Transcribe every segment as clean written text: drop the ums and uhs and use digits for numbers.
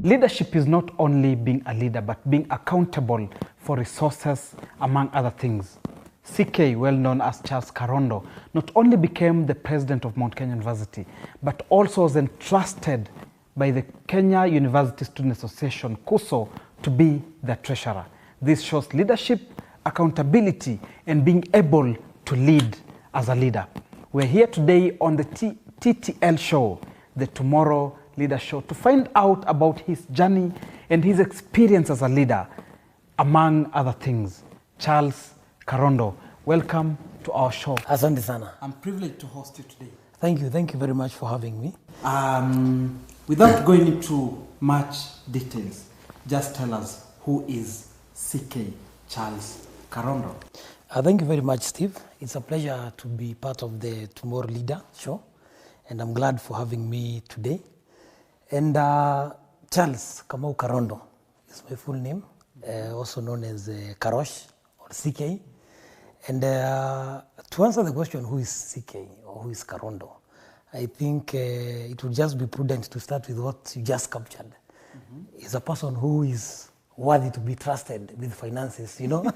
Leadership is not only being a leader, but being accountable for resources, among other things. CK, well known as Charles Karondo, not only became the president of Mount Kenya University, but also was entrusted by the Kenya University Student Association, KUSO, to be the treasurer. This shows leadership, accountability, and being able to lead as a leader. We're here today on the TTL show, the Tomorrow Leader Show, to find out about his journey and his experience as a leader, among other things. Charles Karondo, welcome to our show. Asante sana. I'm privileged to host you today. Thank you very much for having me. Without going into much details, just tell us who is CK Charles Karondo. Thank you very much, Steve. It's a pleasure to be part of the Tomorrow Leader Show, and I'm glad for having me today. And Charles Kamau Karondo is my full name, also known as Karosh or CK. And to answer the question, who is CK or who is Karondo, I think it would just be prudent to start with what you just captured. Is a person who is worthy to be trusted with finances, you know.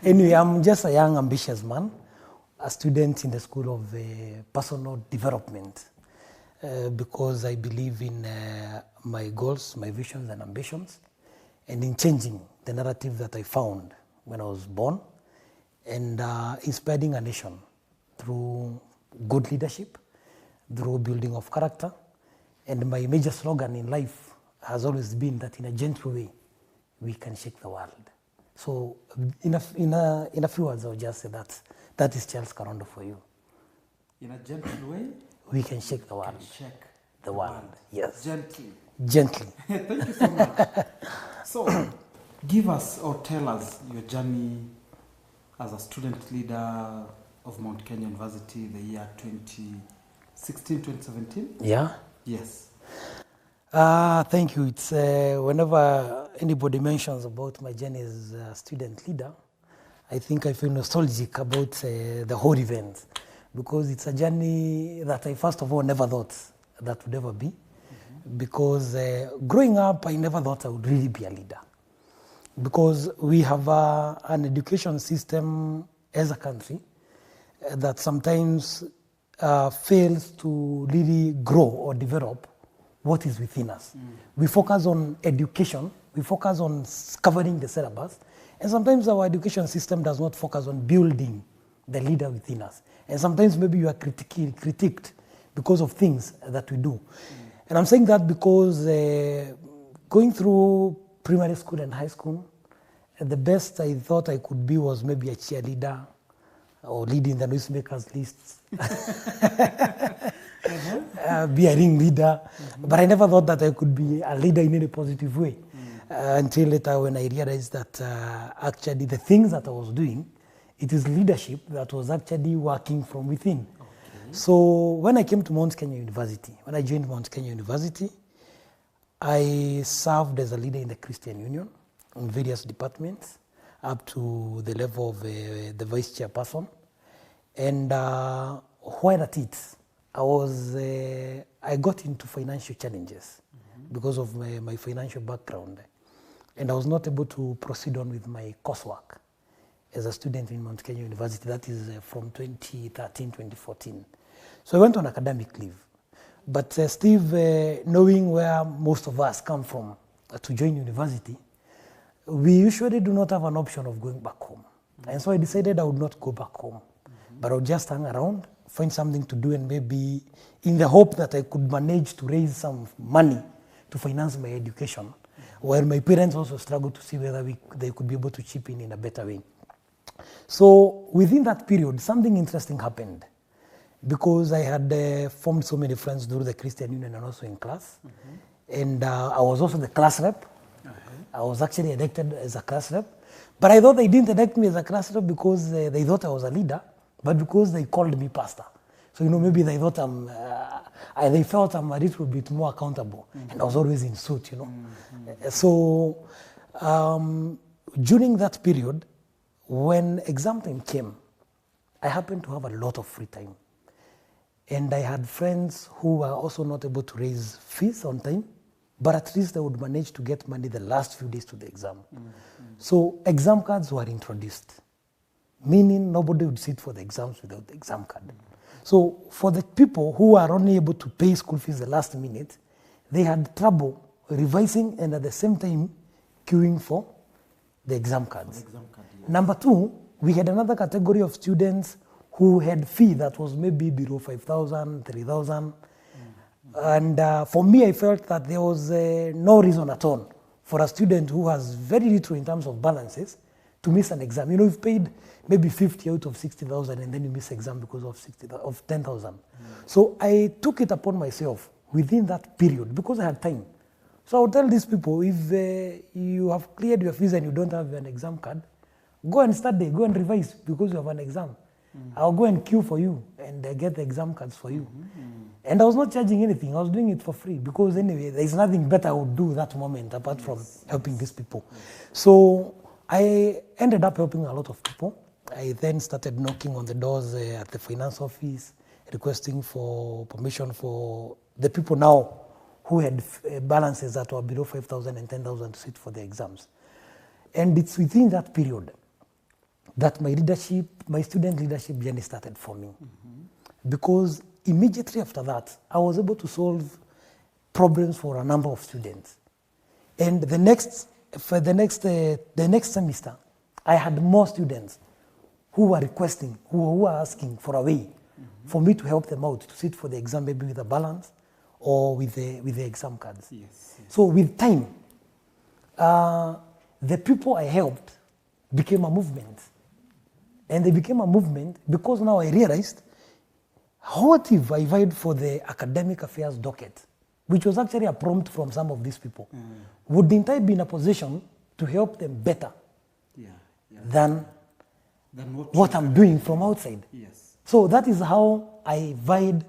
Anyway, I'm just a young, ambitious man, a student in the School of Personal Development, because I believe in my goals, my visions and ambitions, and in changing the narrative that I found when I was born, and inspiring a nation through good leadership, through building of character. And my major slogan in life has always been that in a gentle way, we can shake the world. So in a few words, I'll just say that is Charles Karondo for you. In a gentle way, we can shake the world. shake the world. Yes. Gently. Gently. Thank you so much. So, give us or tell us your journey as a student leader of Mount Kenya University the year 2016, 2017? Yeah. Yes. Thank you. It's whenever anybody mentions about my journey as a student leader, I think I feel nostalgic about the whole event, because it's a journey that I first of all never thought that would ever be. Because growing up, I never thought I would really be a leader. Because we have an education system as a country that sometimes fails to really grow or develop what is within us. We focus on education, we focus on covering the syllabus, and sometimes our education system does not focus on building the leader within us. And sometimes maybe you are critiqued because of things that we do. And I'm saying that because going through primary school and high school, the best I thought I could be was maybe a cheerleader or leading the noisemakers lists. Be a ring leader. But I never thought that I could be a leader in any positive way. Until later when I realized that actually the things that I was doing, it is leadership that was actually working from within. So when I came to Mount Kenya University, when I joined Mount Kenya University, I served as a leader in the Christian Union in various departments up to the level of the vice chairperson. And while at it, I got into financial challenges because of my financial background. And I was not able to proceed on with my coursework as a student in Mount Kenya University. That is from 2013, 2014. So I went on academic leave. But Steve, knowing where most of us come from to join university, we usually do not have an option of going back home. And so I decided I would not go back home, but I would just hang around, find something to do, and maybe in the hope that I could manage to raise some money to finance my education, while my parents also struggled to see whether they could be able to chip in a better way. So within that period, something interesting happened, because I had formed so many friends through the Christian Union and also in class. And I was also the class rep. I was actually elected as a class rep. But I thought they didn't elect me as a class rep because they thought I was a leader, but because they called me pastor. So, maybe they thought they felt I'm a little bit more accountable. And I was always in suit, So during that period, when exam time came, I happened to have a lot of free time. And I had friends who were also not able to raise fees on time. but at least I would manage to get money the last few days to the exam. So exam cards were introduced, meaning nobody would sit for the exams without the exam card. So for the people who are only able to pay school fees the last minute, they had trouble revising and at the same time queuing for the exam cards. Number two, we had another category of students who had fee that was maybe below 5,000, 3,000. And for me, I felt that there was no reason at all for a student who has very little in terms of balances to miss an exam. You know, you've paid maybe 50 out of 60,000 and then you miss exam because of 10,000. So I took it upon myself within that period because I had time. So I would tell these people, if you have cleared your fees and you don't have an exam card, go and study, go and revise because you have an exam. I'll go and queue for you and get the exam cards for you. And I was not charging anything. I was doing it for free because anyway, there's nothing better I would do that moment apart from helping these people. So I ended up helping a lot of people. I then started knocking on the doors at the finance office, requesting for permission for the people now who had balances that were below 5,000 and 10,000 to sit for the exams. And it's within that period that my student leadership journey started for me. Because immediately after that, I was able to solve problems for a number of students. And the next semester, I had more students who were requesting, who were asking for a way for me to help them out to sit for the exam, maybe with a balance or with the exam cards. So with time, the people I helped became a movement. And they became a movement because now I realized, what if I vied for the academic affairs docket, which was actually a prompt from some of these people? Wouldn't I be in a position to help them better than what I'm doing from outside? So that is how I vied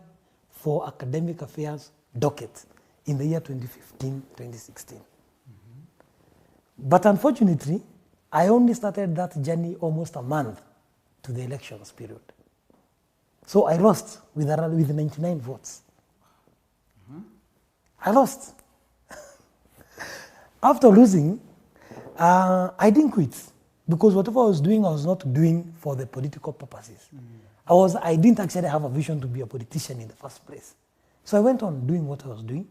for academic affairs docket in the year 2015, 2016. But unfortunately, I only started that journey almost a month to the elections period. So I lost with 99 votes. I lost. After losing, I didn't quit because whatever I was not doing for the political purposes. I didn't actually have a vision to be a politician in the first place. So I went on doing what I was doing,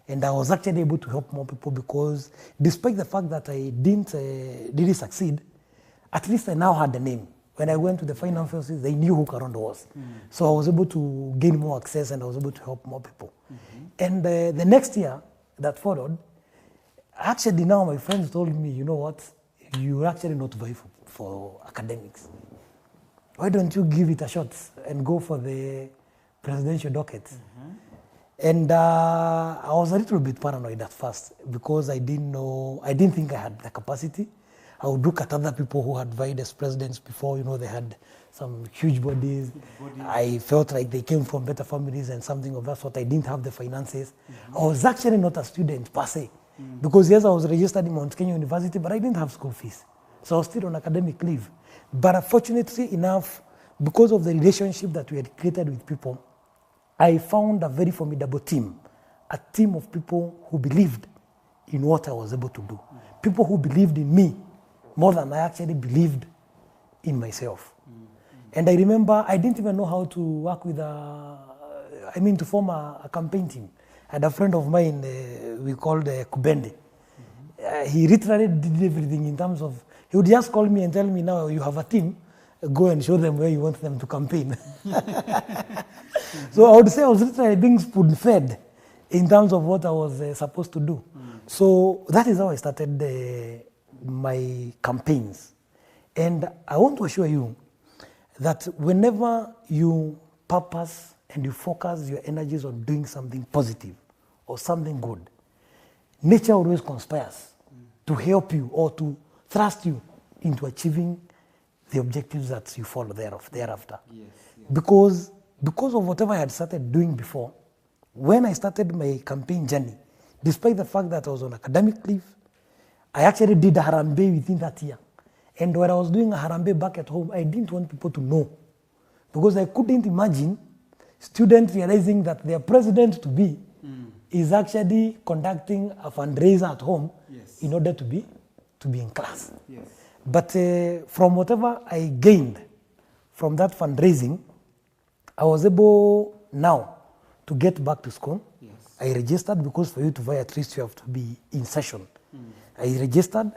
and I was actually able to help more people because despite the fact that I didn't really succeed, at least I now had a name. When I went to the finance offices, they knew who Karondo was. So I was able to gain more access and I was able to help more people. And the next year that followed, actually now my friends told me, you know what, you're actually not vying for academics. Why don't you give it a shot and go for the presidential docket? And I was a little bit paranoid at first because I didn't think I had the capacity. I would look at other people who had vied as presidents before, you know, they had some huge bodies. I felt like they came from better families and something of that sort. I didn't have the finances. I was actually not a student per se, because yes, I was registered in Mount Kenya University, but I didn't have school fees. So I was still on academic leave. But fortunately enough, because of the relationship that we had created with people, I found a very formidable team, a team of people who believed in what I was able to do. People who believed in me more than I actually believed in myself. And I remember I didn't even know how to work with to form a campaign team. I had a friend of mine we called Kubende. He literally did everything in terms of, he would just call me and tell me, now you have a team, go and show them where you want them to campaign. So I would say I was literally being spoon-fed in terms of what I was supposed to do. So that is how I started my campaigns. And I want to assure you that whenever you purpose and you focus your energies on doing something positive or something good, nature always conspires to help you or to thrust you into achieving the objectives that you follow thereafter. Because of whatever I had started doing before, when I started my campaign journey, despite the fact that I was on academic leave, I actually did a harambe within that year. And when I was doing a harambe back at home, I didn't want people to know. Because I couldn't imagine students realizing that their president-to-be is actually conducting a fundraiser at home Yes. in order to be in class. Yes. But from whatever I gained from that fundraising, I was able now to get back to school. Yes. I registered because for you to vie at least you have to be in session. I registered.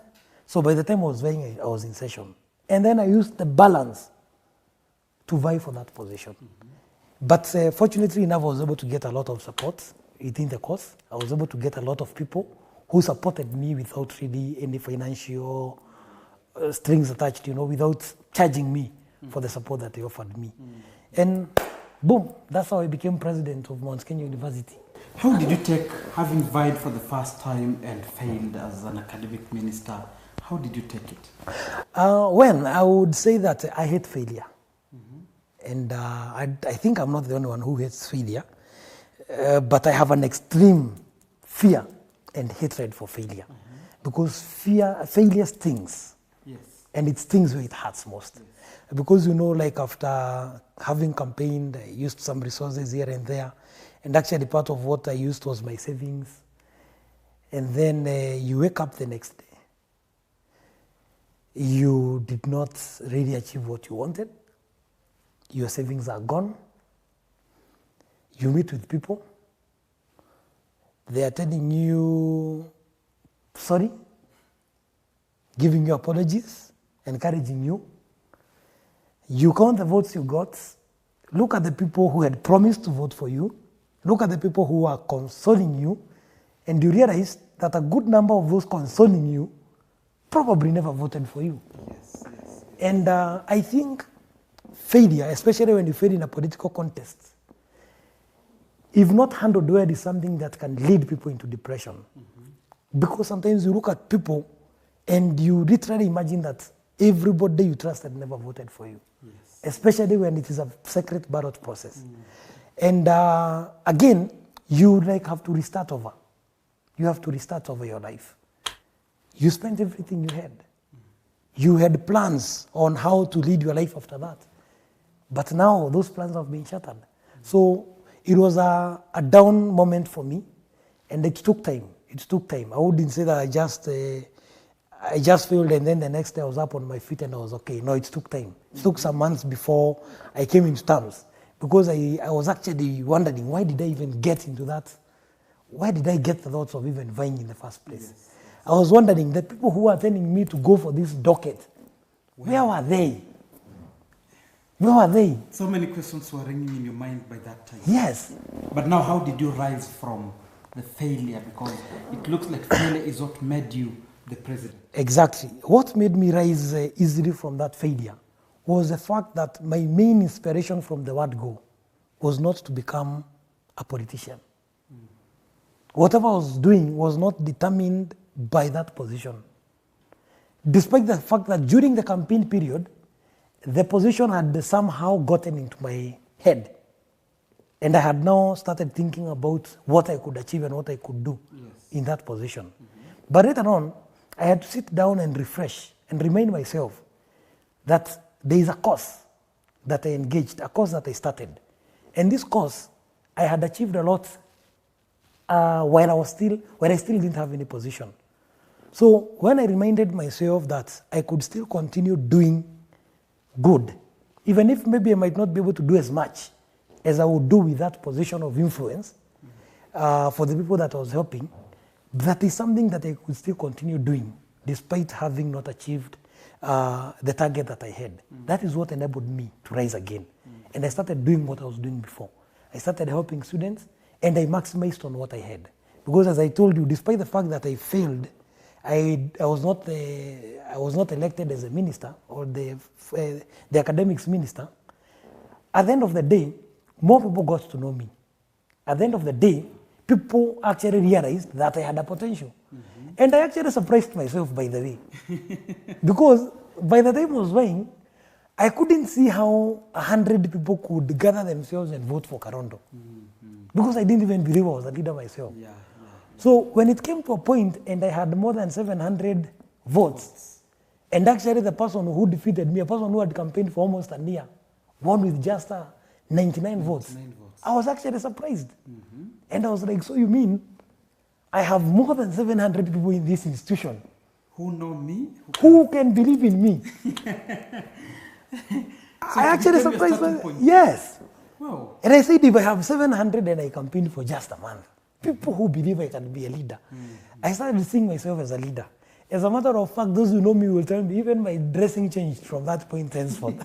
So by the time I was vying, I was in session. And then I used the balance to vie for that position. But fortunately enough, I was able to get a lot of support within the course. I was able to get a lot of people who supported me without really any financial strings attached, without charging me for the support that they offered me. And boom, that's how I became president of Mount Kenya University. How did you take, having vied for the first time and failed as an academic minister, how did you take it? Well, I would say that I hate failure. And I think I'm not the only one who hates failure. But I have an extreme fear and hatred for failure. Because failure stings. Yes. And it stings where it hurts most. Yes. Because, like after having campaigned, I used some resources here and there. And actually part of what I used was my savings. And then you wake up the next day. You did not really achieve what you wanted. Your savings are gone. You meet with people. They are telling you sorry, giving you apologies, encouraging you. You count the votes you got. Look at the people who had promised to vote for you. Look at the people who are consoling you. And you realize that a good number of those consoling you probably never voted for you. Yes, yes, yes. And I think failure, especially when you fail in a political contest, if not handled well, is something that can lead people into depression. Because sometimes you look at people and you literally imagine that everybody you trusted never voted for you. Yes. Especially when it is a secret ballot process. And again, you have to restart over. You have to restart over your life. You spent everything you had. You had plans on how to lead your life after that. But now those plans have been shattered. So it was a down moment for me, and it took time. It took time. I wouldn't say that I just failed and then the next day I was up on my feet and I was okay. No, it took time. It took some months before I came into terms, because I was actually wondering, why did I even get into that? Why did I get the thoughts of even vying in the first place? Yes. I was wondering, the people who were telling me to go for this docket, where were they? Where were they? So many questions were ringing in your mind by that time. Yes. But now how did you rise from the failure? Because it looks like failure is what made you the president. Exactly. What made me rise easily from that failure was the fact that my main inspiration from the word go was not to become a politician. Whatever I was doing was not determined by that position. Despite the fact that during the campaign period, the position had somehow gotten into my head. And I had now started thinking about what I could achieve and what I could do in that position. But later on, I had to sit down and refresh and remind myself that there is a course that I engaged, a course that I started. And this course, I had achieved a lot while I still didn't have any position. So when I reminded myself that I could still continue doing good, even if maybe I might not be able to do as much as I would do with that position of influence for the people that I was helping, that is something that I could still continue doing despite having not achieved the target that I had. That is what enabled me to rise again. And I started doing what I was doing before. I started helping students and I maximized on what I had. Because as I told you, despite the fact that I failed, I was not elected as a minister or the academics minister. At the end of the day, more people got to know me. At the end of the day, people actually realized that I had a potential. And I actually surprised myself, by the way. Because by the time I was vying, I couldn't see how 100 people could gather themselves and vote for Karondo. Because I didn't even believe I was a leader myself. So when it came to a point and I had more than 700 votes, and actually the person who defeated me, a person who had campaigned for almost a year, won with just 99 votes. I was actually surprised. And I was like, so you mean I have more than 700 people in this institution Who know me? who can believe in me? I actually became your surprised starting myself. point. Yes. Wow. And I said, if I have 700 and I campaign for just a month, people who believe I can be a leader, I started seeing myself as a leader. As a matter of fact, those who know me will tell me, even my dressing changed from that point henceforth.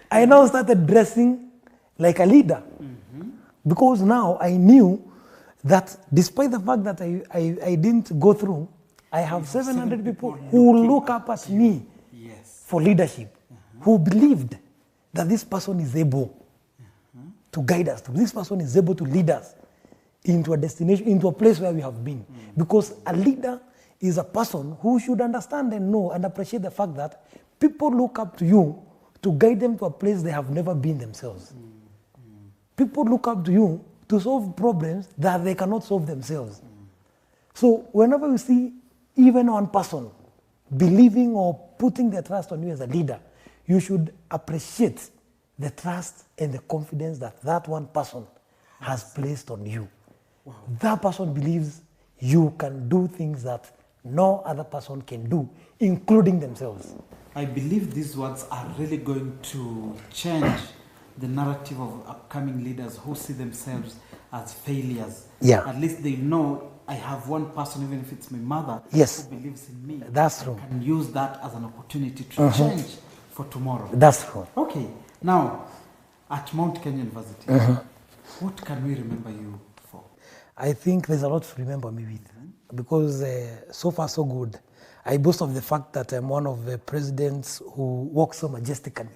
I now started dressing like a leader. Because now I knew that despite the fact that I didn't go through, I have 700 people who look up at me Yes. for leadership, who believed that this person is able to guide us, this person is able to lead us into a destination, into a place where we have been. Because a leader is a person who should understand and know and appreciate the fact that people look up to you to guide them to a place they have never been themselves. People look up to you to solve problems that they cannot solve themselves. So whenever you see even one person believing or putting their trust on you as a leader, you should appreciate the trust and the confidence that that one person has placed on you. Wow. That person believes you can do things that no other person can do, including themselves. I believe these words are really going to change the narrative of upcoming leaders who see themselves as failures. Yeah. At least they know I have one person, even if it's my mother, Yes. who believes in me. That's true. I can use that as an opportunity to change for tomorrow. That's true. Okay. Now, at Mount Kenya University, what can we remember you for? I think there's a lot to remember me with. Because so far so good. I boast of the fact that I'm one of the presidents who walks so majestically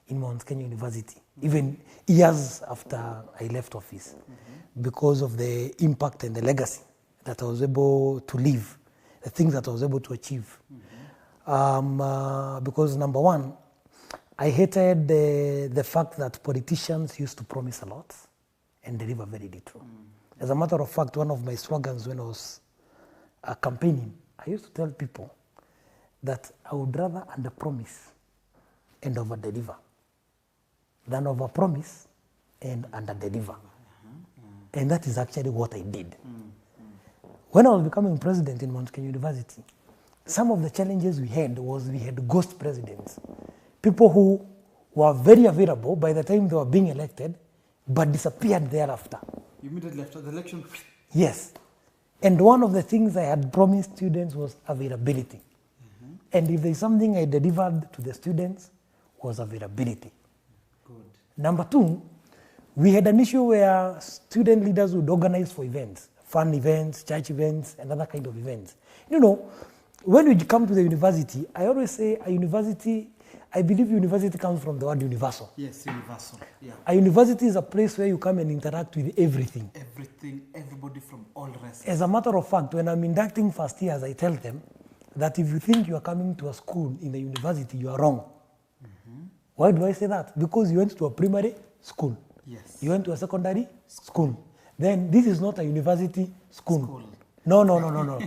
in Mount Kenya University, even years after I left office, because of the impact and the legacy that I was able to leave, the things that I was able to achieve. Because number one, I hated the fact that politicians used to promise a lot and deliver very little. As a matter of fact, one of my slogans when I was campaigning, I used to tell people that I would rather under-promise and over-deliver than over-promise and under-deliver. And that is actually what I did. When I was becoming president in Mount Kenya University, some of the challenges we had was we had ghost presidents. People who were very available by the time they were being elected, but disappeared thereafter. Immediately after the election? Yes. And one of the things I had promised students was availability. And if there's something I delivered to the students, was availability. Good. Number two, we had an issue where student leaders would organize for events, fun events, church events, and other kind of events. You know, when you come to the university, I always say a university, I believe university comes from the word universal. Yes, universal. Yeah. A university is a place where you come and interact with everything. Everything, everybody from all races. As a matter of fact, when I'm inducting first years, I tell them that if you think you are coming to a school in the university, you are wrong. Why do I say that? Because you went to a primary school. Yes. You went to a secondary school. Then this is not a university school. No.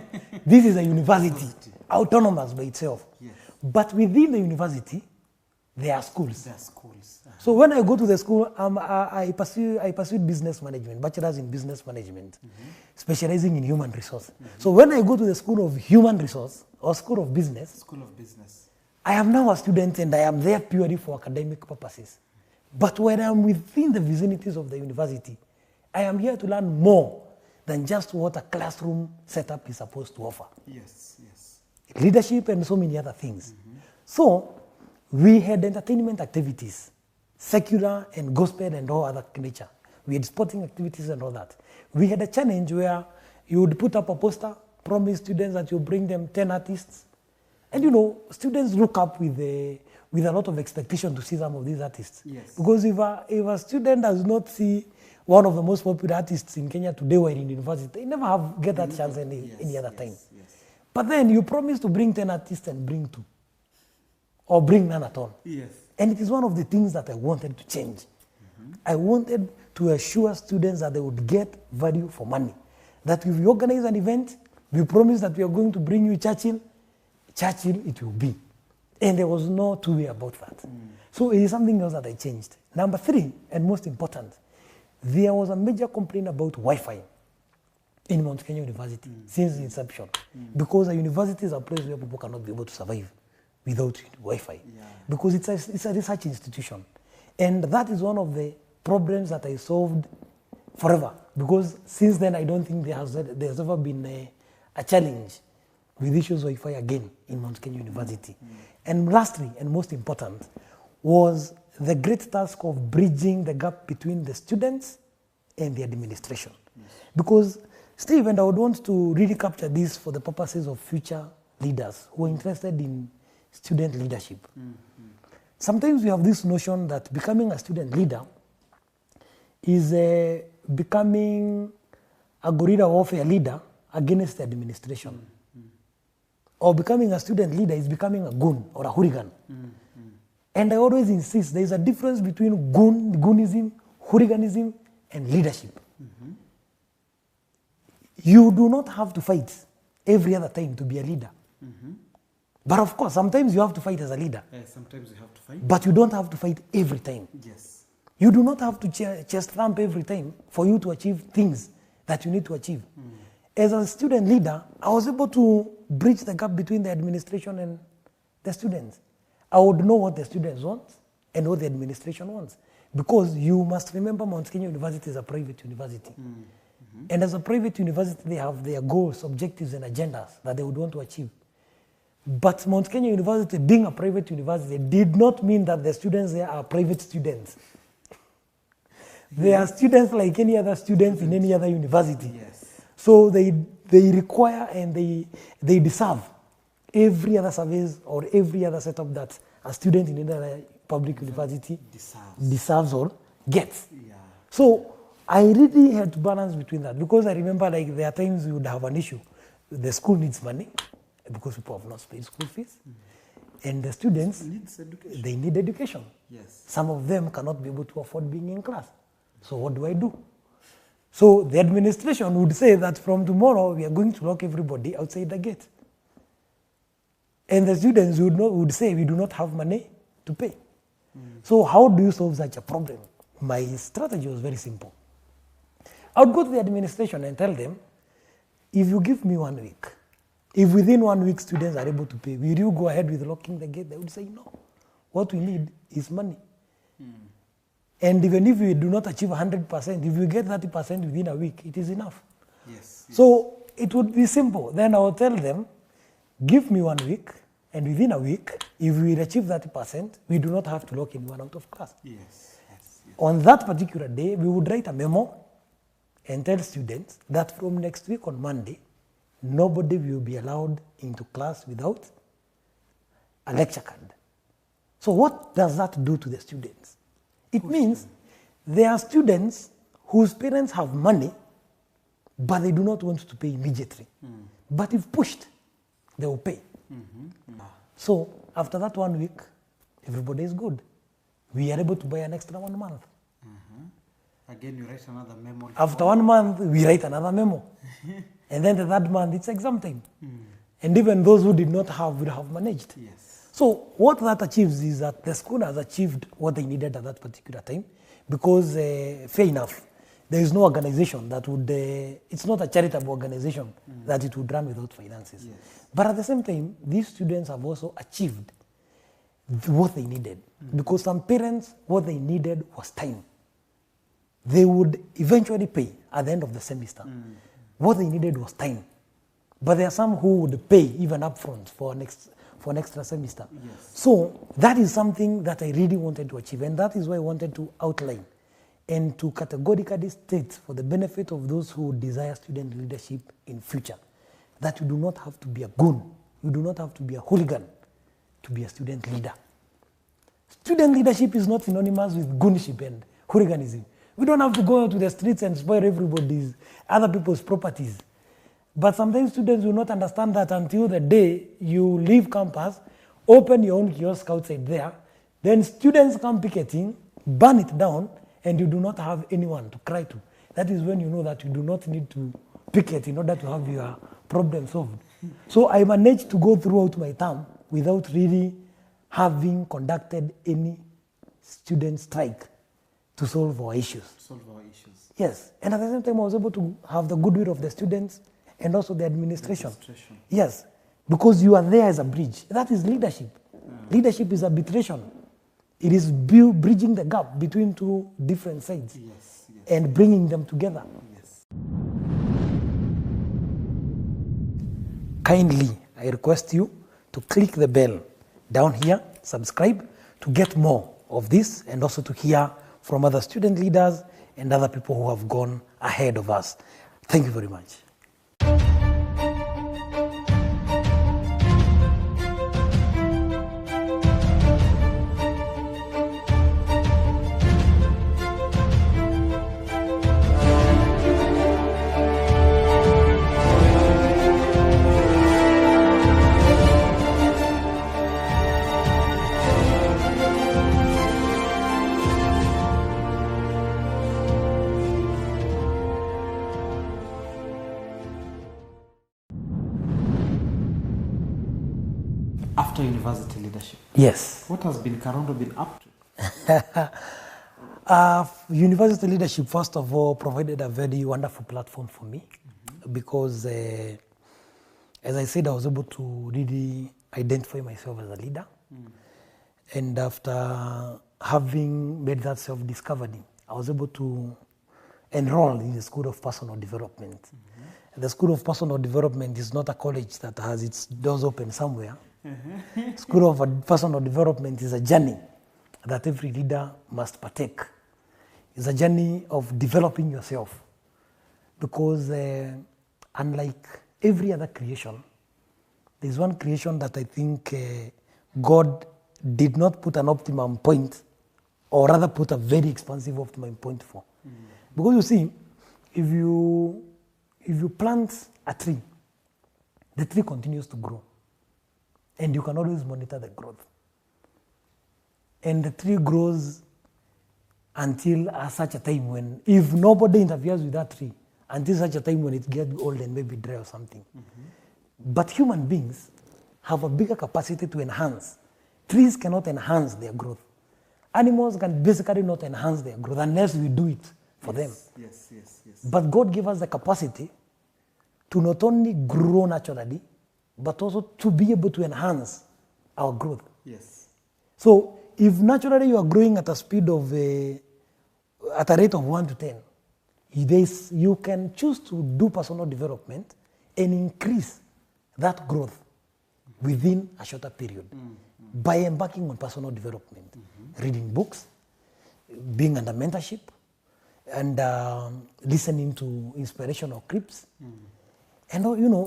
This is a university, autonomous by itself. Yes. But within the university, there are schools. There are schools. So when I go to the school, I pursued business management, bachelor's in business management, specializing in human resource. So when I go to the school of human resource or school of business, School of Business. I am now a student and I am there purely for academic purposes. But when I'm within the vicinities of the university, I am here to learn more than just what a classroom setup is supposed to offer. Yes, yes. Leadership and so many other things. So we had entertainment activities, secular and gospel and all other nature. We had sporting activities and all that. We had a challenge where you would put up a poster, promise students that you bring them 10 artists. And you know, students look up with a lot of expectation to see some of these artists. Yes. Because if a student does not see one of the most popular artists in Kenya today while in university, they never get that chance any other time. Yes. But then you promise to bring 10 artists and bring 2. Or bring none at all. Yes. And it is one of the things that I wanted to change. I wanted to assure students that they would get value for money. That if we organize an event, we promise that we are going to bring you Churchill it will be. And there was no two way about that. So it is something else that I changed. Number 3, and most important, there was a major complaint about Wi-Fi in Mount Kenya University since inception. Because a university is a place where people cannot be able to survive without Wi-Fi. Yeah. Because it's a research institution. And that is one of the problems that I solved forever. Because since then, I don't think there's ever been a challenge with issues of Wi-Fi again in Mount Kenya University. And lastly, and most important, was the great task of bridging the gap between the students and the administration. Yes. Because, Steve, and I would want to really capture this for the purposes of future leaders who are interested in student leadership. Sometimes we have this notion that becoming a student leader is becoming a guerrilla warfare leader against the administration. Or becoming a student leader is becoming a goon or a hooligan. And I always insist there is a difference between goonism, hooliganism, and leadership. You do not have to fight every other time to be a leader. But of course, sometimes you have to fight as a leader. Sometimes you have to fight. But you don't have to fight every time. Yes. You do not have to chest thump every time for you to achieve things that you need to achieve. As a student leader, I was able to bridge the gap between the administration and the students. I would know what the students want and what the administration wants. Because you must remember Mount Kenya University is a private university. And as a private university, they have their goals, objectives, and agendas that they would want to achieve. But Mount Kenya University, being a private university, did not mean that the students there are private students. They are students like any other students in any other university. Yes. So they require and they deserve every other service or every other setup that a student in any other public university deserves or gets. Yeah. So I really had to balance between that because I remember like there are times we would have an issue. The school needs money because people have not paid school fees. And the students, they need education. Yes. Some of them cannot be able to afford being in class. So what do I do? So the administration would say that from tomorrow we are going to lock everybody outside the gate. And the students would say we do not have money to pay. So how do you solve such a problem? My strategy was very simple. I would go to the administration and tell them, if you give me 1 week, if within 1 week students are able to pay, will you go ahead with locking the gate? They would say no. What we need is money. And even if we do not achieve 100%, if we get 30% within a week, it is enough. Yes. So it would be simple. Then I would tell them, give me 1 week, and within a week, if we achieve 30%, we do not have to lock anyone out of class. Yes. Yes. Yes. On that particular day, we would write a memo and tell students that from next week on Monday, nobody will be allowed into class without a lecture card. So what does that do to the students? It means there are students whose parents have money, but they do not want to pay immediately. But if pushed, they will pay. So after that 1 week, everybody is good. We are able to buy an extra 1 month. Again, you write another memo. After 1 month, we write another memo. And then the third month, it's exam time. And even those who did not have will have managed. Yes. So what that achieves is that the school has achieved what they needed at that particular time because, fair enough, there is no organization that would, it's not a charitable organization that it would run without finances. Yes. But at the same time, these students have also achieved what they needed because some parents, what they needed was time. They would eventually pay at the end of the semester. What they needed was time. But there are some who would pay even upfront for an extra semester. Yes. So that is something that I really wanted to achieve, and that is why I wanted to outline and to categorically state for the benefit of those who desire student leadership in future, that you do not have to be a goon, you do not have to be a hooligan to be a student leader. Student leadership is not synonymous with goonship and hooliganism. We don't have to go to the streets and spoil other people's properties. But sometimes students will not understand that until the day you leave campus, open your own kiosk outside there, then students come picketing, burn it down, and you do not have anyone to cry to. That is when you know that you do not need to picket in order to have your problem solved. So I managed to go throughout my term without really having conducted any student strike to solve our issues. Solve our issues. Yes, and at the same time, I was able to have the goodwill of the students and also the administration. Yes, because you are there as a bridge. That is leadership. Leadership is arbitration. It is bridging the gap between two different sides and bringing them together. Yes. Kindly, I request you to click the bell down here, subscribe to get more of this and also to hear from other student leaders and other people who have gone ahead of us. Thank you very much. After university leadership, Yes. what has been Karondo been up to? University leadership, first of all, provided a very wonderful platform for me because, as I said, I was able to really identify myself as a leader. And after having made that self-discovery, I was able to enroll in the School of Personal Development. The School of Personal Development is not a college that has its doors open somewhere. School of Personal Development is a journey that every leader must partake. It's a journey of developing yourself because unlike every other creation, there's one creation that I think God did not put an optimum point, or rather put a very expansive optimum point for. Because you see, if you plant a tree, the tree continues to grow. And you can always monitor the growth. And the tree grows until such a time when, if nobody interferes with that tree, until such a time when it gets old and maybe dry or something. But human beings have a bigger capacity to enhance. Trees cannot enhance their growth. Animals can basically not enhance their growth unless we do it for them. Yes. But God gave us the capacity to not only grow naturally, but also to be able to enhance our growth. Yes. So if naturally you are growing at a speed of, at a rate of 1 to 10, you can choose to do personal development and increase that growth within a shorter period by embarking on personal development, reading books, being under mentorship, and listening to inspirational clips. And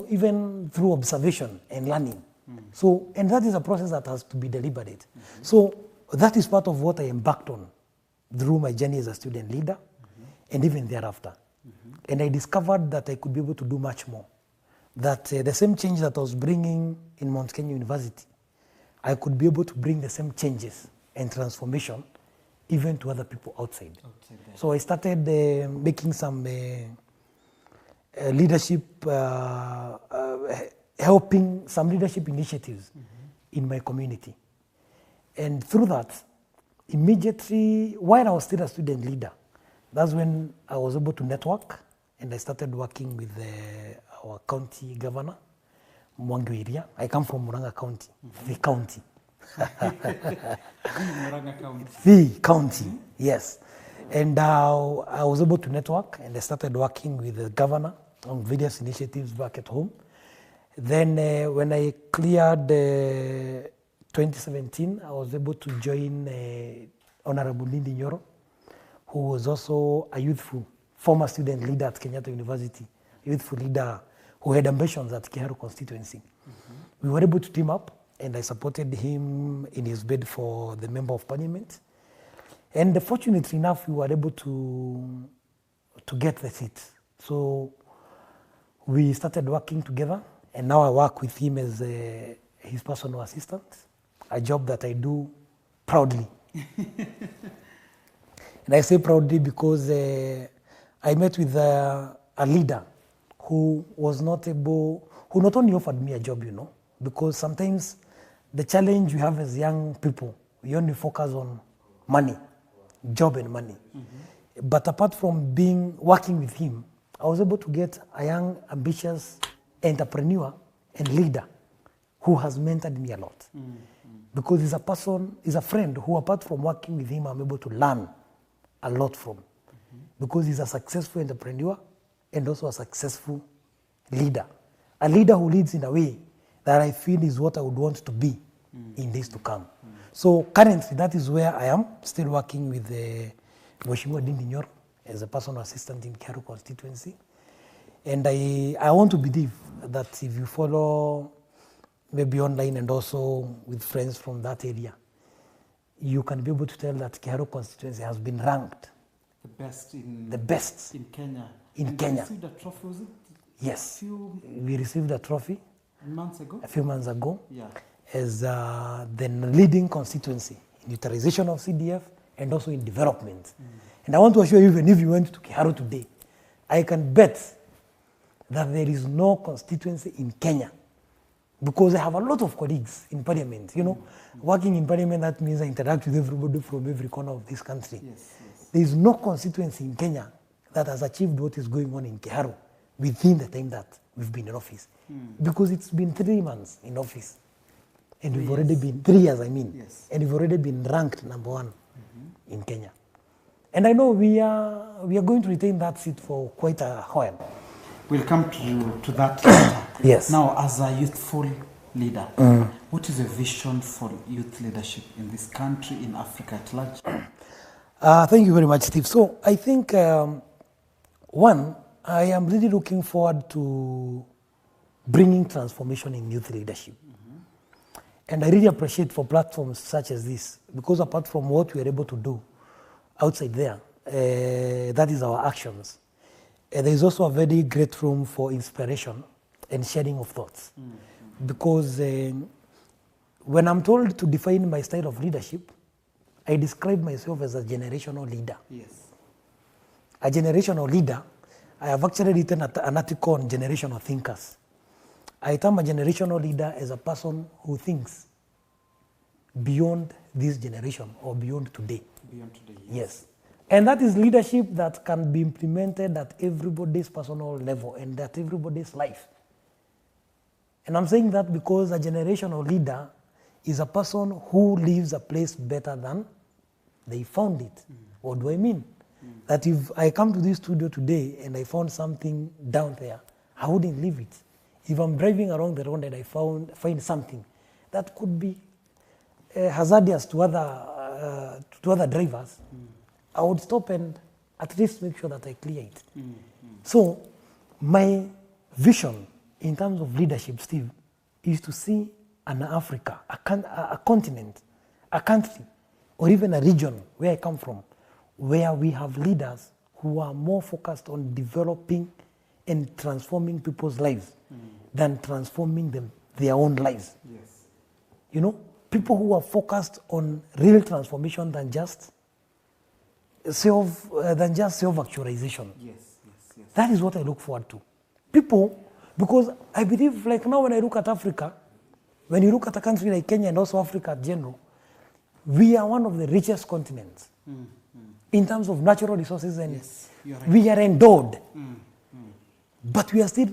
even through observation and learning. So, and that is a process that has to be deliberate. So that is part of what I embarked on through my journey as a student leader and even thereafter. And I discovered that I could be able to do much more. That the same change that I was bringing in Mount Kenya University, I could be able to bring the same changes and transformation even to other people outside. So I started making some leadership, helping some leadership initiatives in my community. And through that, immediately, while I was still a student leader, that's when I was able to network and I started working with our county governor, Mwangi area. I come from Muranga County, the county. Muranga County. The county, yes. And I was able to network and I started working with the governor on various initiatives back at home. Then when I cleared 2017, I was able to join Honorable Ndindi Nyoro, who was also a youthful, former student leader at Kenyatta University, youthful leader who had ambitions at Kiharu constituency. We were able to team up and I supported him in his bid for the Member of Parliament. And fortunately enough, we were able to get the seat. So we started working together, and now I work with him as his personal assistant, a job that I do proudly. And I say proudly because I met with a leader who was not able, who not only offered me a job, because sometimes the challenge we have as young people, we only focus on money. job and money. But apart from working with him, I was able to get a young, ambitious entrepreneur and leader who has mentored me a lot. Because he's a friend who, apart from working with him, I'm able to learn a lot from. Because he's a successful entrepreneur and also a successful leader. A leader who leads in a way that I feel is what I would want to be in days to come. So currently, that is where I am, still working with Mheshimiwa Ndindi Nyoro as a personal assistant in Karondo constituency. And I want to believe that if you follow maybe online and also with friends from that area, you can be able to tell that Karondo constituency has been ranked the best in Kenya. In Kenya. Received a trophy, was it? Yes. We received a trophy a few months ago as the leading constituency in utilization of CDF and also in development. And I want to assure you, even if you went to Karondo today, I can bet that there is no constituency in Kenya, because I have a lot of colleagues in parliament. You know, working in parliament, that means I interact with everybody from every corner of this country. There is no constituency in Kenya that has achieved what is going on in Karondo within the time that we've been in office. Because it's been 3 months in office. And we've already been, 3 years I mean, and we've already been ranked number 1 in Kenya. And I know we are going to retain that seat for quite a while. We'll come to that later. Yes. Now, as a youthful leader, what is your vision for youth leadership in this country, in Africa at large? Thank you very much, Steve. So I think, one, I am really looking forward to bringing transformation in youth leadership. And I really appreciate for platforms such as this, because apart from what we are able to do outside there, that is our actions. There is also a very great room for inspiration and sharing of thoughts. Because when I'm told to define my style of leadership, I describe myself as a generational leader. A generational leader. I have actually written an article on generational thinkers. I term a generational leader as a person who thinks beyond this generation or beyond today. Beyond today, yes. And that is leadership that can be implemented at everybody's personal level and at everybody's life. And I'm saying that because a generational leader is a person who leaves a place better than they found it. What do I mean? That if I come to this studio today and I found something down there, I wouldn't leave it. If I'm driving around the road and I find something that could be hazardous to other drivers, I would stop and at least make sure that I clear it. So my vision in terms of leadership, Steve, is to see an Africa, a continent, a country, or even a region where I come from, where we have leaders who are more focused on developing and transforming people's lives than transforming their own lives. You know, people who are focused on real transformation than just self-actualization. That is what I look forward to. People, because I believe, like now when I look at Africa, when you look at a country like Kenya and also Africa in general, we are one of the richest continents in terms of natural resources, and we are endowed. But we are still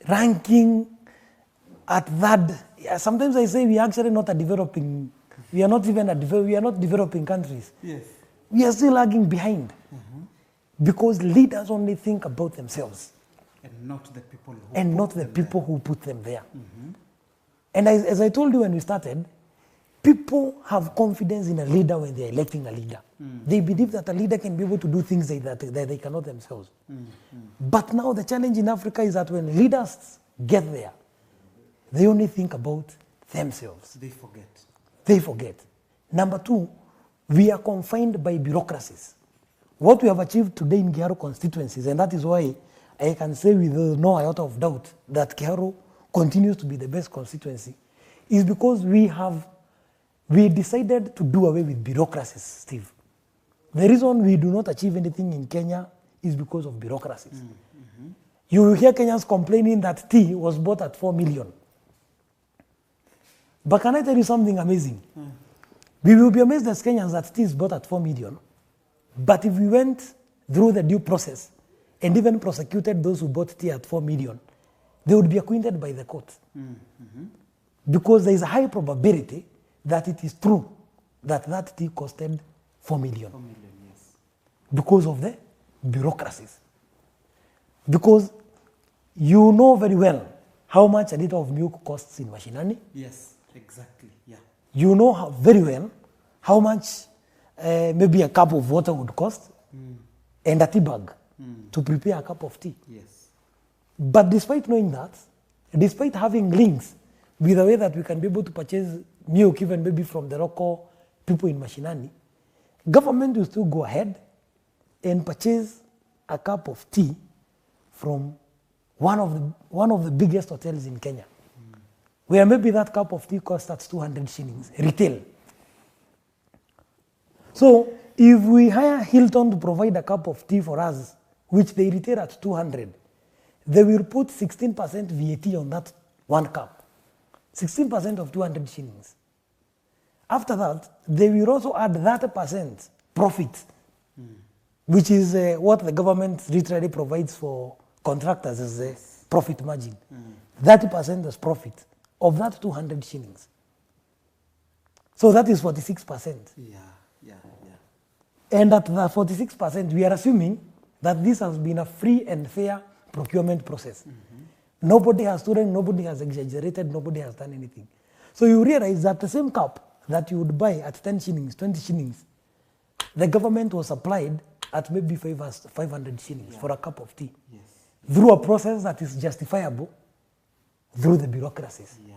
ranking at that. Sometimes I say we are actually not a developing, we are not developing countries. We are still lagging behind because leaders only think about themselves and not the people who put them there. And as I told you when we started, people have confidence in a leader when they are electing a leader. They believe that a leader can be able to do things that they cannot themselves. But now the challenge in Africa is that when leaders get there, they only think about themselves. They forget. Number 2, we are confined by bureaucracies. What we have achieved today in Karondo constituencies, and that is why I can say with no iota of doubt that Karondo continues to be the best constituency, is because we decided to do away with bureaucracies, Steve. The reason we do not achieve anything in Kenya is because of bureaucracies. You will hear Kenyans complaining that tea was bought at 4 million. But can I tell you something amazing? We will be amazed as Kenyans that tea is bought at 4 million, But if we went through the due process and even prosecuted those who bought tea at 4 million, they would be acquitted by the court. Because there is a high probability that it is true that that tea costed 4 million. 4 million, yes. Because of the bureaucracies. Because you know very well how much a liter of milk costs in Mashinani. Yes, exactly, yeah. You know very well how much maybe a cup of water would cost and a tea bag to prepare a cup of tea. Yes. But despite knowing that, despite having links with the way that we can be able to purchase milk even maybe from the local people in Mashinani, government will still go ahead and purchase a cup of tea from one of the biggest hotels in Kenya, where maybe that cup of tea costs at 200 shillings, retail. So if we hire Hilton to provide a cup of tea for us, which they retail at 200, they will put 16% VAT on that one cup. 16% of 200 shillings. After that, they will also add 30% profit, which is what the government literally provides for contractors as a profit margin. 30% as profit of that 200 shillings. So that is 46%. Yeah. And at the 46%, we are assuming that this has been a free and fair procurement process. Nobody has stolen, nobody has exaggerated, nobody has done anything. So you realize that the same cup that you would buy at 10 shillings, 20 shillings, the government was supplied at maybe 500 shillings for a cup of tea. Yes. Through a process that is justifiable through the bureaucracies. Yeah.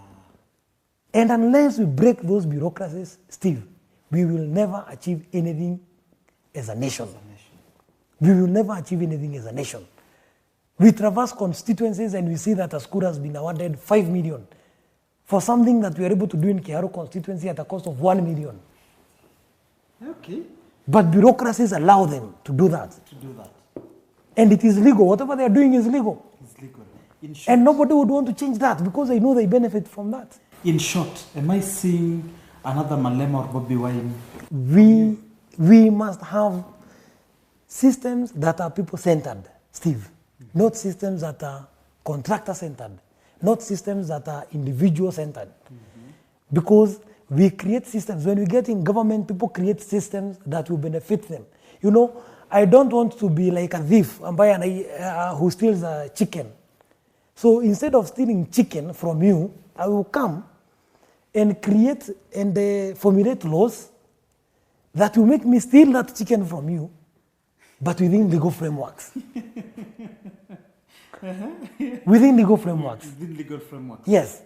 And unless we break those bureaucracies, Steve, we will never achieve anything as a nation. We will never achieve anything as a nation. We traverse constituencies and we see that a school has been awarded 5 million for something that we are able to do in Kiharu constituency at a cost of 1 million. Okay. But bureaucracies allow them to do that. And it is legal. Whatever they are doing is legal. It's legal. And nobody would want to change that because they know they benefit from that. In short, am I seeing another Malema or Bobby Wine? We must have systems that are people-centered, Steve. Not systems that are contractor-centered. Not systems that are individual-centered. Because we create systems. When we get in government, people create systems that will benefit them. You know, I don't want to be like a thief who steals a chicken. So instead of stealing chicken from you, I will come and create and formulate laws that will make me steal that chicken from you, but within legal frameworks. Within legal frameworks. Within legal frameworks. Yes.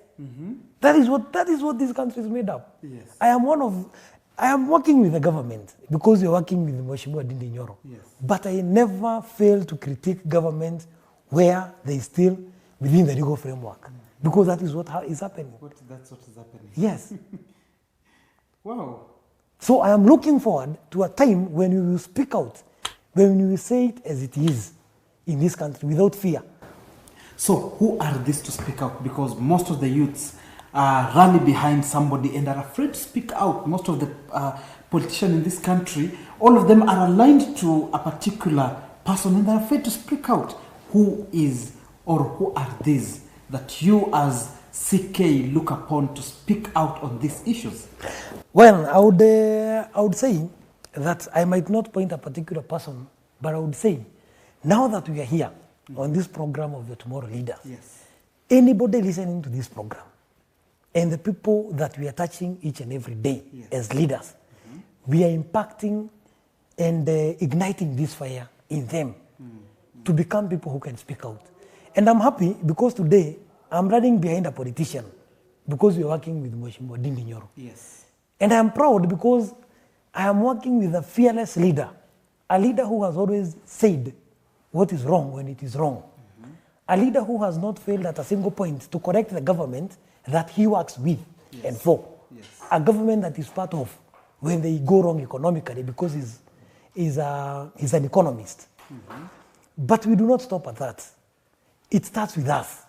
That is what this country is made up. Yes. I am working with the government because you're working with Mheshimiwa Ndindi Nyoro. Yes. But I never fail to critique government where they still within the legal framework. Because that is what is happening. That's what is happening. Yes. Wow. So I am looking forward to a time when we will speak out, when we will say it as it is in this country without fear. So who are these to speak out? Because most of the youths rally behind somebody and are afraid to speak out. Most of the politicians in this country, all of them are aligned to a particular person and they're afraid to speak out. Who is or who are these that you as CK look upon to speak out on these issues? Well, I would say that I might not point a particular person, but I would say now that we are here on this program of the Tomorrow Leaders, yes, anybody listening to this program and the people that we are touching each and every day as leaders, we are impacting and igniting this fire in them to become people who can speak out. And I'm happy because today I'm running behind a politician because we are working with Mheshimiwa Ndindi Nyoro. Yes. And I am proud because I am working with a fearless leader, a leader who has always said what is wrong when it is wrong, a leader who has not failed at a single point to correct the government that he works with and for, a government that is part of when they go wrong economically because he's an economist. But we do not stop at that. It starts with us.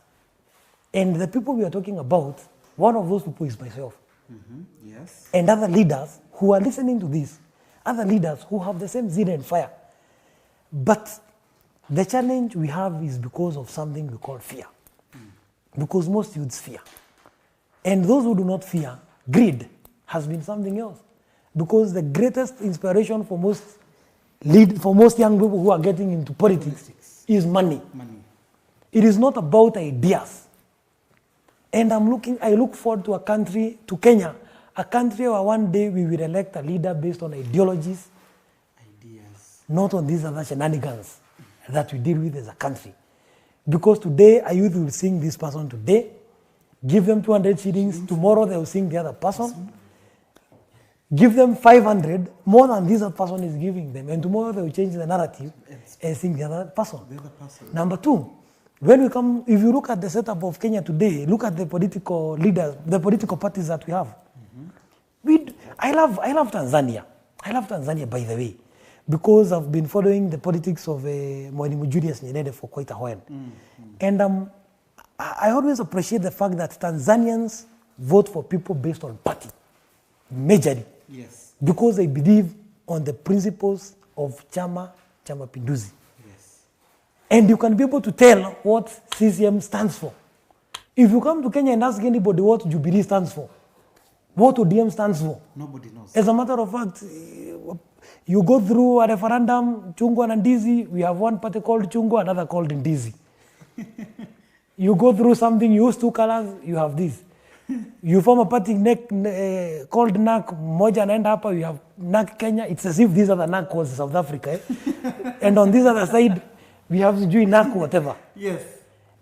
And the people we are talking about, one of those people is myself. Yes. And other leaders who are listening to this, other leaders who have the same zeal and fire. But the challenge we have is because of something we call fear. Because most youths fear. And those who do not fear, greed has been something else. Because the greatest inspiration for most young people who are getting into politics is money. It is not about ideas. And I look forward to a country, to Kenya, a country where one day we will elect a leader based on ideas, not on these other shenanigans that we deal with as a country. Because today, a youth will sing this person today, give them 200 shillings, tomorrow they will sing the other person, give them 500, more than this other person is giving them, and tomorrow they will change the narrative and sing the other person. Number two, if you look at the setup of Kenya today, look at the political leaders, the political parties that we have. I love Tanzania. I love Tanzania, by the way, because I've been following the politics of Mwalimu Julius Nyerere for quite a while. And I always appreciate the fact that Tanzanians vote for people based on party, majorly. Yes. Because they believe on the principles of Chama Pinduzi. Yes. And you can be able to tell what CCM stands for. If you come to Kenya and ask anybody what Jubilee stands for, what ODM stands for, nobody knows. As a matter of fact, you go through a referendum, Chungwa and Ndindi, we have one party called Chungwa, another called Ndindi. You go through something, you use two colors, you have this. You form a party called NAC, moja anaenda hapa, you have NAC Kenya. It's as if these are the NAC was South Africa. And on this other side, we have Sijui NAC whatever. Yes.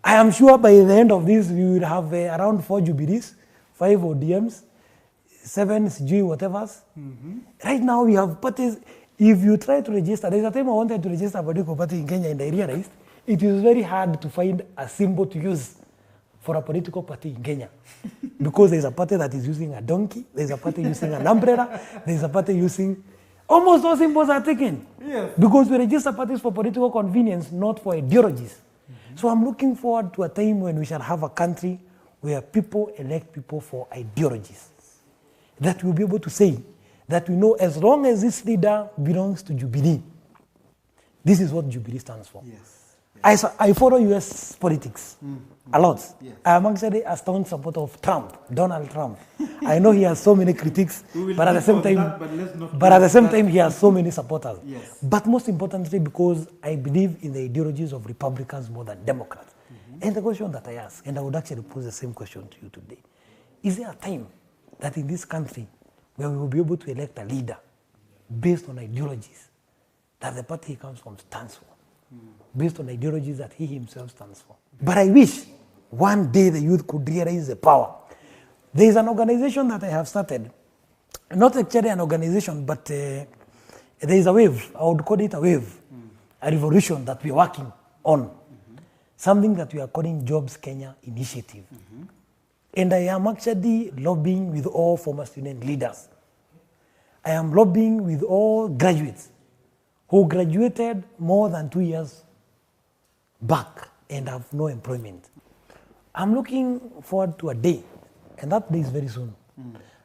I am sure by the end of this, we will have around 4 Jubilees, 5 ODMs, 7 Sijui whatevers. Right now, we have parties. If you try to register, there's a time I wanted to register a political party in Kenya and I realized it is very hard to find a symbol to use for a political party in Kenya. Because there's a party that is using a donkey, there's a party using an umbrella, there's a party using... Almost all symbols are taken. Yes. Because we register parties for political convenience, not for ideologies. So I'm looking forward to a time when we shall have a country where people elect people for ideologies. That we'll be able to say that we know as long as this leader belongs to Jubilee, this is what Jubilee stands for. Yes. I follow US politics a lot. Yes. I am actually a staunch supporter of Donald Trump. I know he has so many critics, but at the same time, he has so many supporters. Yes. But most importantly, because I believe in the ideologies of Republicans more than Democrats. And the question that I ask, and I would actually pose the same question to you today, is there a time that in this country where we will be able to elect a leader based on ideologies that the party he comes from stands for? Based on ideologies that he himself stands for. But I wish one day the youth could realize the power. There is an organization that I have started, not actually an organization, but there is a wave, I would call it a wave, a revolution that we are working on, something that we are calling Jobs Kenya Initiative. And I am actually lobbying with all former student leaders. I am lobbying with all graduates who graduated more than 2 years back and have no employment. I'm looking forward to a day, and that day is very soon.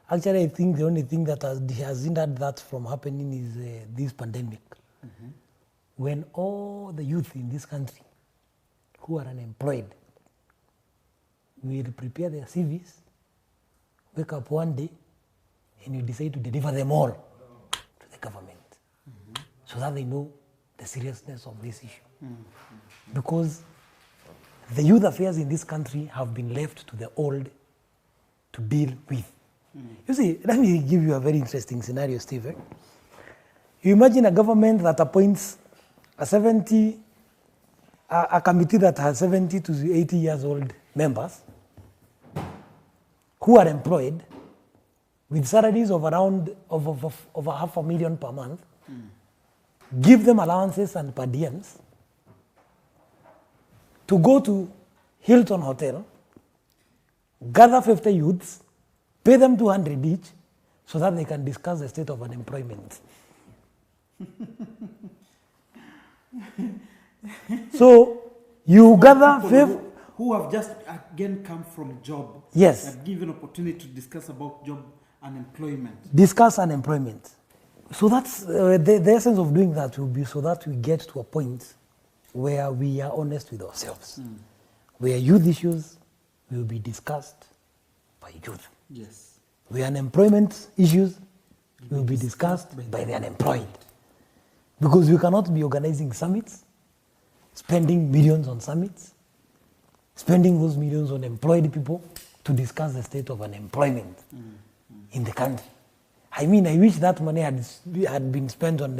Actually, I think the only thing that has hindered that from happening is this pandemic. When all the youth in this country who are unemployed will prepare their CVs, wake up one day, and you decide to deliver them all to the government. So that they know the seriousness of this issue. Because the youth affairs in this country have been left to the old to deal with. You see, let me give you a very interesting scenario, Steve. You imagine a government that appoints a committee that has 70 to 80 years old members who are employed with salaries of around over $500,000 per month. Give them allowances and per diems to go to Hilton Hotel, gather 50 youths, pay them 200 each, so that they can discuss the state of unemployment. So you gather who have just again come from job. Yes. Have given opportunity to discuss about job and employment. Discuss unemployment. So that's the essence of doing that will be so that we get to a point where we are honest with ourselves, where youth issues will be discussed by youth. Yes. Where unemployment issues will be discussed by the unemployed. Because we cannot be organizing summits, spending millions on summits, spending those millions on employed people to discuss the state of unemployment in the country. I mean, I wish that money had been spent on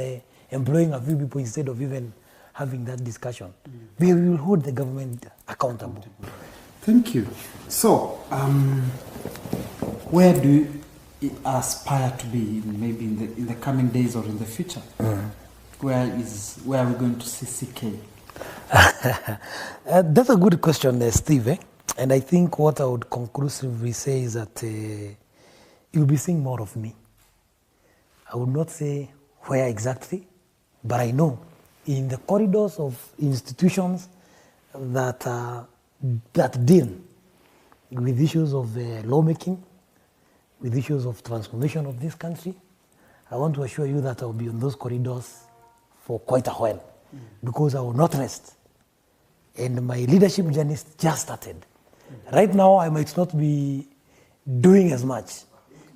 employing a few people instead of even having that discussion. We will hold the government accountable. Thank you. So, where do you aspire to be maybe in the coming days or in the future? Where are we going to see CK? That's a good question, Steve. And I think what I would conclusively say is that you'll be seeing more of me. I would not say where exactly, but I know in the corridors of institutions that deal with issues of lawmaking, with issues of transformation of this country, I want to assure you that I will be on those corridors for quite a while, because I will not rest. And my leadership journey just started. Right now, I might not be doing as much,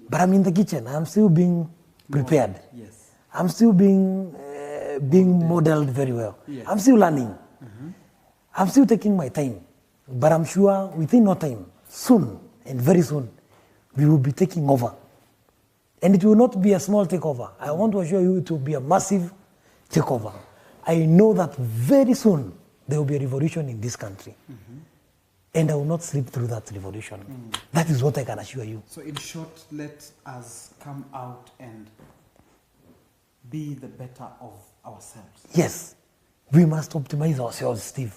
but I'm in the kitchen. I'm still being prepared. Yes. I'm still being modeled very well. Yes. I'm still learning. I'm still taking my time. But I'm sure within no time, soon and very soon, we will be taking over. And it will not be a small takeover. I want to assure you it will be a massive takeover. I know that very soon there will be a revolution in this country. And I will not sleep through that revolution. That is what I can assure you. So in short, let us come out and be the better of ourselves. Yes, we must optimize ourselves, Steve.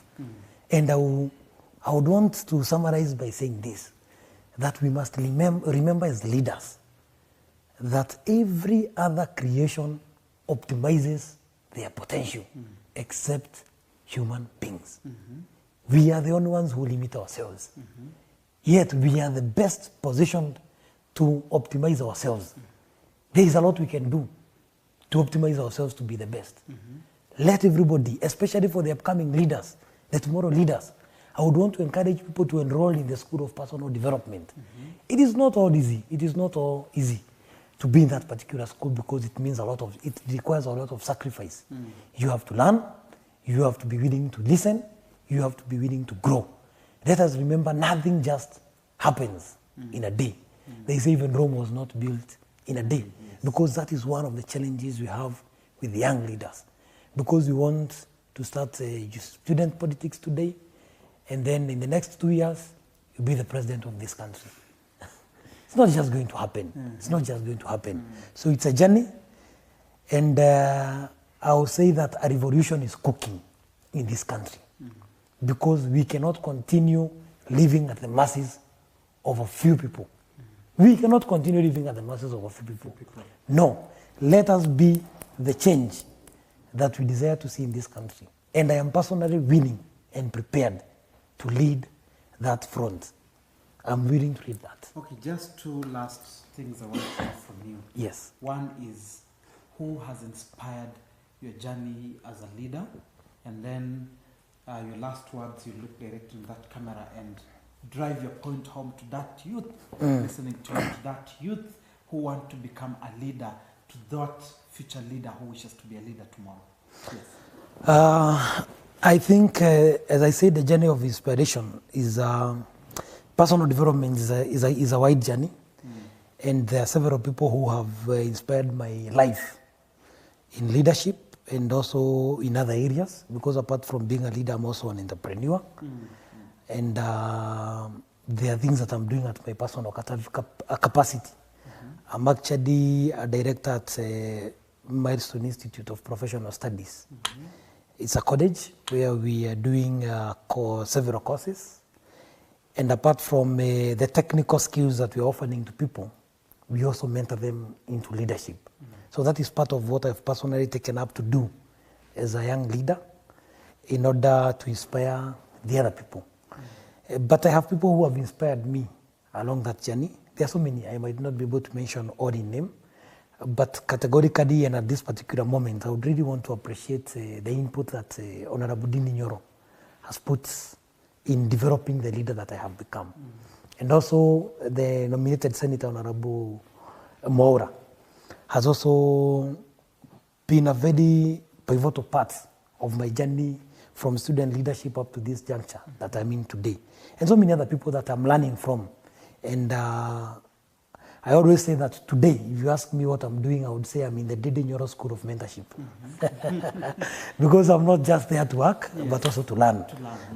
And I would want to summarize by saying this, that we must remember as leaders that every other creation optimizes their potential except human beings. We are the only ones who limit ourselves. Yet we are the best positioned to optimize ourselves. There is a lot we can do to optimize ourselves to be the best. Let everybody, especially for the upcoming leaders, the tomorrow leaders, I would want to encourage people to enroll in the School of Personal Development. It is not all easy. It is not all easy to be in that particular school because it requires a lot of sacrifice. You have to learn, you have to be willing to listen, you have to be willing to grow. Let us remember nothing just happens in a day. They say even Rome was not built in a day, because that is one of the challenges we have with the young leaders. Because we want to start student politics today, and then in the next 2 years, you'll be the president of this country. It's not just going to happen. It's not just going to happen. So it's a journey, and I will say that a revolution is cooking in this country, because we cannot continue living at the masses of a few people. We cannot continue living at the masses of a few people. No, let us be the change that we desire to see in this country. And I am personally willing and prepared to lead that front. I'm willing to lead that. Okay, just two last things I want to know from you. Yes. One is, who has inspired your journey as a leader? And then your last words, you look directly in that camera and drive your point home to that youth, listening to that youth who want to become a leader, to that future leader who wishes to be a leader tomorrow. Yes. I think, as I said, the journey of inspiration is personal development is a wide journey, and there are several people who have inspired my life in leadership and also in other areas, because apart from being a leader, I'm also an entrepreneur. And there are things that I'm doing at my personal capacity. I'm actually a director at Milestone Institute of Professional Studies. It's a college where we are doing several courses. And apart from the technical skills that we're offering to people, we also mentor them into leadership. So that is part of what I've personally taken up to do as a young leader in order to inspire the other people. But I have people who have inspired me along that journey. There are so many, I might not be able to mention all in name, But categorically, and at this particular moment, I would really want to appreciate the input that Honorable Ndindi Nyoro has put in developing the leader that I have become. And also, the nominated Senator, Honorable Moura, has also been a very pivotal part of my journey from student leadership up to this juncture that I'm in today. And so many other people that I'm learning from. And I always say that today, if you ask me what I'm doing, I would say I'm in the Ndindi Nyoro School of Mentorship. Because I'm not just there to work, but also to learn.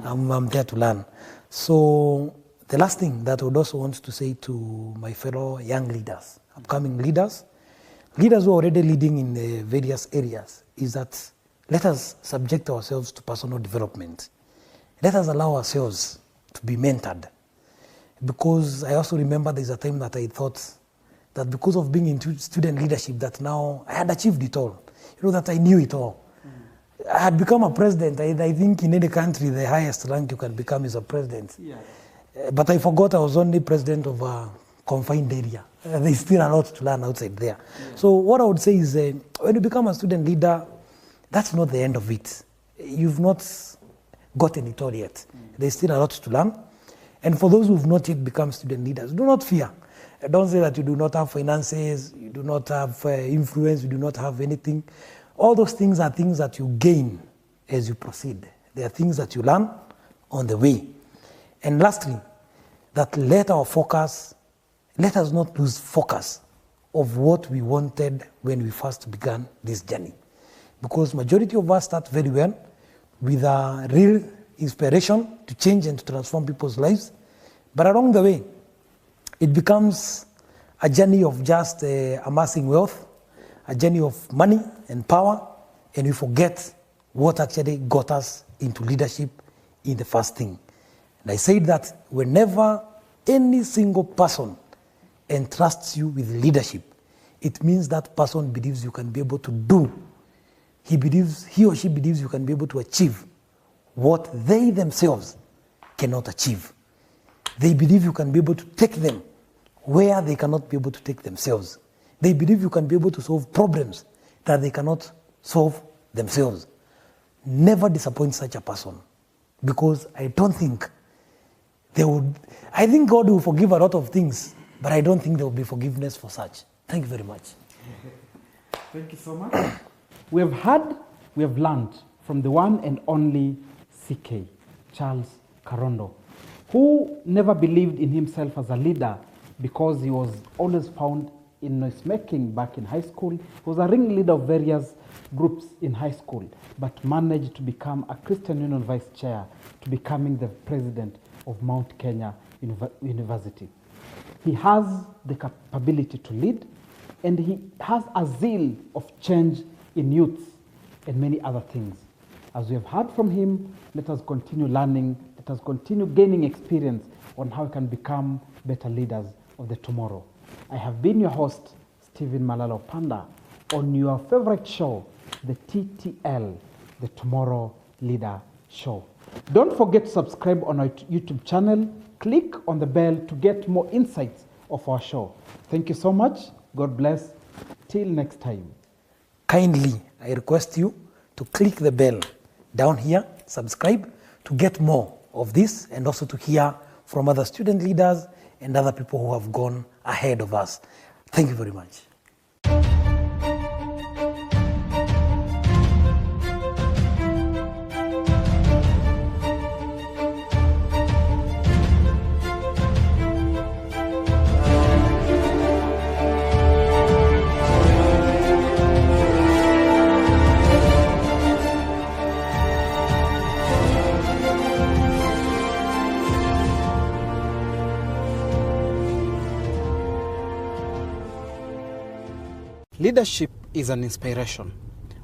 I'm there to learn. So the last thing that I would also want to say to my fellow young leaders, upcoming leaders who are already leading in various areas, is that let us subject ourselves to personal development. Let us allow ourselves to be mentored. Because I also remember there's a time that I thought that because of being into student leadership, that now I had achieved it all. That I knew it all. I had become a president. I think in any country, the highest rank you can become is a president. But I forgot I was only president of a confined area. There's still a lot to learn outside there. So what I would say is when you become a student leader, that's not the end of it. You've not gotten it all yet. There's still a lot to learn. And for those who've not yet become student leaders, do not fear. Don't say that you do not have finances, you do not have influence, you do not have anything. All those things are things that you gain as you proceed. They are things that you learn on the way. And lastly, that let us not lose focus of what we wanted when we first began this journey. Because majority of us start very well with a real inspiration to change and to transform people's lives. But along the way, it becomes a journey of just amassing wealth, a journey of money and power, and we forget what actually got us into leadership in the first thing. And I said that whenever any single person entrusts you with leadership, it means that person believes you can be able to do. He or she believes you can be able to achieve what they themselves cannot achieve. They believe you can be able to take them where they cannot be able to take themselves. They believe you can be able to solve problems that they cannot solve themselves. Never disappoint such a person, because I don't think they would. I think God will forgive a lot of things, but I don't think there will be forgiveness for such. Thank you very much. Thank you so much. We have learned from the one and only CK, Charles Karondo, who never believed in himself as a leader because he was always found in noise-making back in high school. He was a ringleader of various groups in high school, but managed to become a Christian Union Vice Chair, to becoming the president of Mount Kenya University. He has the capability to lead, and he has a zeal of change in youth and many other things. As we have heard from him, let us continue learning, let us continue gaining experience on how we can become better leaders of the tomorrow. I have been your host, Stephen Malala Panda, on your favorite show, the TTL, the Tomorrow Leader Show. Don't forget to subscribe on our YouTube channel. Click on the bell to get more insights of our show. Thank you so much. God bless. Till next time. Kindly, I request you to click the bell down here, subscribe, to get more of this, and also to hear from other student leaders and other people who have gone ahead of us. Thank you very much. Leadership is an inspiration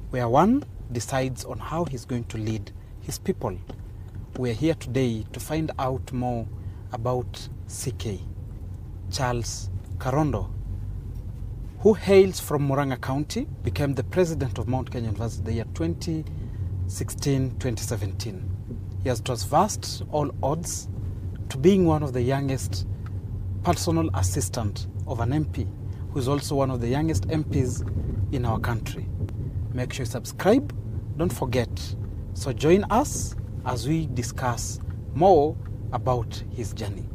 where one decides on how he's going to lead his people. We're here today to find out more about CK, Charles Karondo, who hails from Murang'a County, became the president of Mount Kenya University the year 2016-2017. He has traversed all odds to being one of the youngest personal assistant of an MP, who is also one of the youngest MPs in our country. Make sure you subscribe, don't forget. So join us as we discuss more about his journey.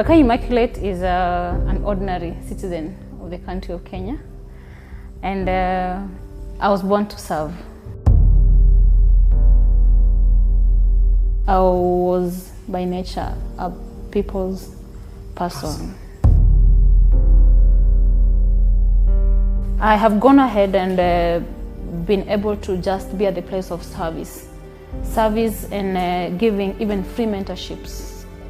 Kaka Immaculate is an ordinary citizen of the country of Kenya, and I was born to serve. I was by nature a people's person. I have gone ahead and been able to just be at the place of service and giving even free mentorships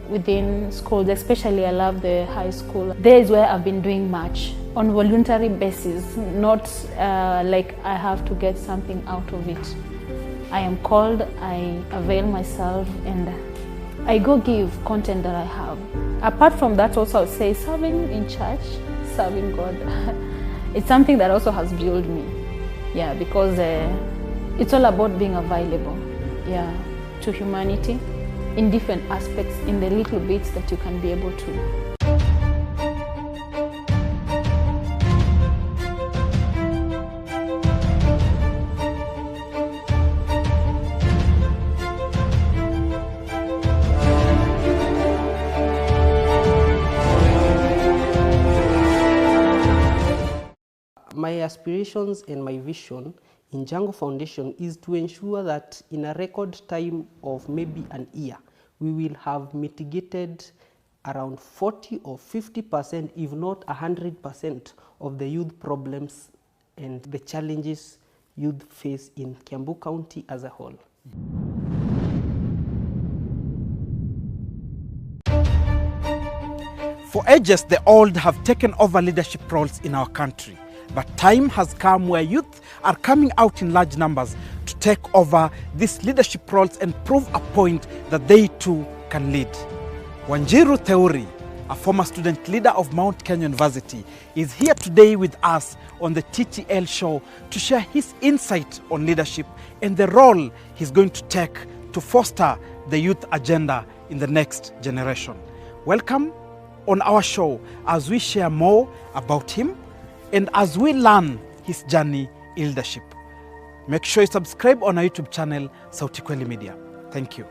within schools. Especially I love the high school. There is where I've been doing much on voluntary basis, not like I have to get something out of it. I am called, I avail myself, and I go give content that I have. Apart from that, also I would say serving in church, serving God, it's something that also has built me. Yeah, because it's all about being available, yeah, to humanity in different aspects, in the little bits that you can be able to. My aspirations and my vision in Django Foundation is to ensure that in a record time of maybe an year, we will have mitigated around 40 or 50%, if not 100% of the youth problems and the challenges youth face in Kiambu County as a whole. For ages, the old have taken over leadership roles in our country. But time has come where youth are coming out in large numbers to take over these leadership roles and prove a point that they too can lead. Wanjiru Theuri, a former student leader of Mount Kenya University, is here today with us on the TTL show to share his insight on leadership and the role he's going to take to foster the youth agenda in the next generation. Welcome on our show as we share more about him and as we learn his journey in leadership. Make sure you subscribe on our YouTube channel, Sauti Kweli Media. Thank you.